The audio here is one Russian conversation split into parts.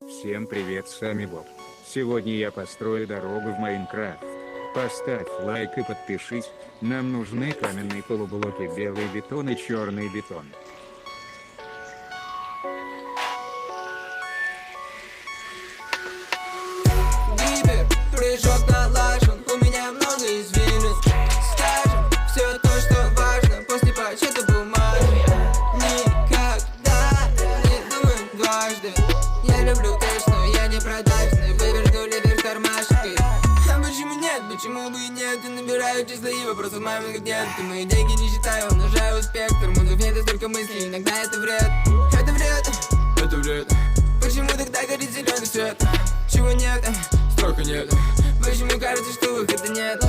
Всем привет, с вами Боб. Сегодня я построю дорогу в Майнкрафт. Поставь лайк и подпишись. Нам нужны каменные полублоки, белый бетон и черный бетон. Гибер, прыжок налажен, у меня много извилин. Скажем все то, что важно, после подсчета бумаги. Никогда не думай дважды. Я люблю кэш, но я не продажный. Вывернули вверх тормашкой. А почему нет? Почему бы и нет? И набираю числа и вопросов мамы нет. Ты мои деньги не считаю, умножаю спектр. Мозг нет, столько мыслей, иногда это вред. Это вред, это вред. Почему тогда горит зеленый свет? Чего нет? Строка нет. Почему кажется, что выхода нет?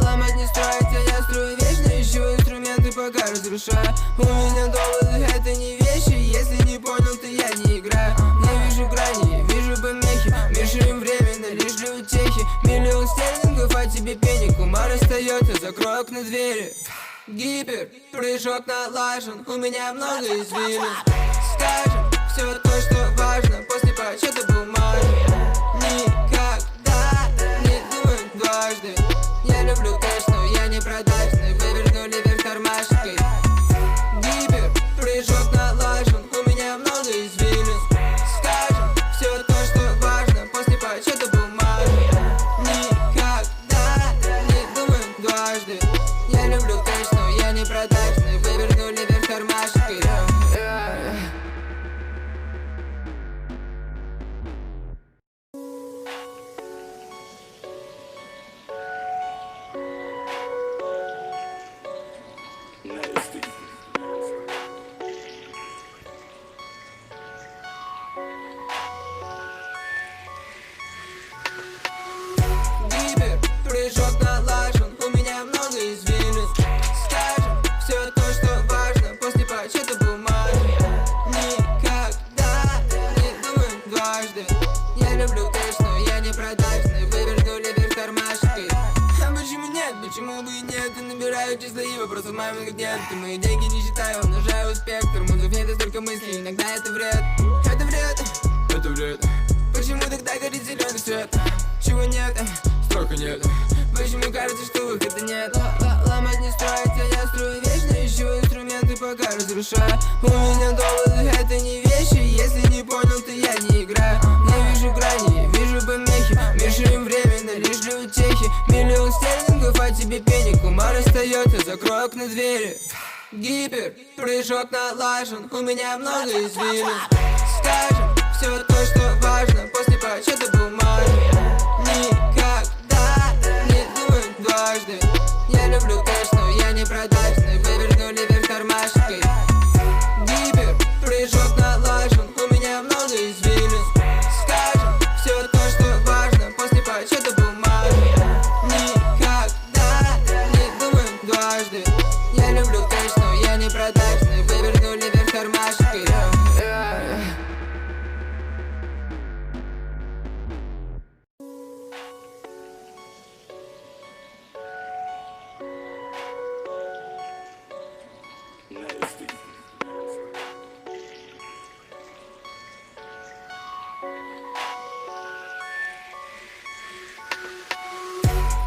Ломать не строить, а я строю вечно. Ищу инструменты, пока разрушаю. У меня доводы, это не вещи. Если не понял, то я не играю. Не вижу грани, вижу помехи. Мешаем временно, лишь для утехи. Миллион стерлингов, а тебе пенек. Ума расстается, закрой окна двери. Гипер, прыжок налажен, у меня много извилин. Скажем все то, что важно, после подсчета бумаги. Никогда не думай дважды. Я люблю кэш, но я не продажный. Вывернули вверх тормашкой. Гипер, прыжок налажен, у меня много извилин. Скажем все то, что важно, после подсчета бумаги. Никогда не думай дважды. Я люблю кэш, но я не продажный. Вывернули вверх тормашкой. Гибер, прыжок налажен, у меня много извилин. Скажем все то, что важно, после подсчета бумаги. Никогда не думай дважды. Я люблю кэш, но я не продажный. Вывернули вверх тормашкой. А почему нет? Почему бы и нет? И набираю числа и вопросов мамы нет. Ты мои деньги не считаю, умножаю спектр. Мозг нет, столько мыслей, иногда это вред. Это вред, это вред. Почему тогда горит зеленый свет? Чего нет? Строка нет. Почему кажется, что выхода нет? Ломать не строить, а я строю вечно. Ищу инструменты, пока разрушаю. У меня доводы, это не вещи. Если не понял, то я не играю. Не вижу грани, вижу помехи. Мешаем временно, лишь для утехи. Миллион стерлингов, а тебе пенек. Ума расстается, закрой окна двери. Гипер, прыжок налажен, у меня много извилин. Скажем все то, что важно, после подсчета бумаги. Никогда не думай дважды. Я люблю кэш, но я не продажный. Вывернули вверх тормашкой. Гипер, прыжок налажен, у меня много извилин. Скажем все то, что важно, после подсчета бумаги. Никогда не думай дважды. Я люблю кэш, но я не продажный. Вывернули вверх тормашкой.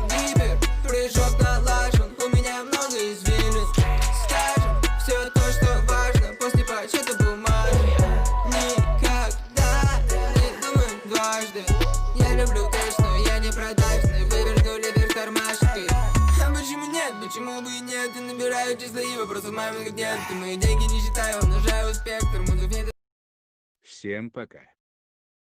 Гибер, прыжок налажен, у меня много извилин. Скажем все то, что важно, после подсчета бумаги. Никогда не думай дважды. Я люблю кэш, но я не продажный. Вывернули вверх тормашкой. А почему нет? Почему бы и нет? И набираю числа и вопросов мамы нет. Ты мои деньги не считаю, умножаю спектр. Мозг нет. Всем пока.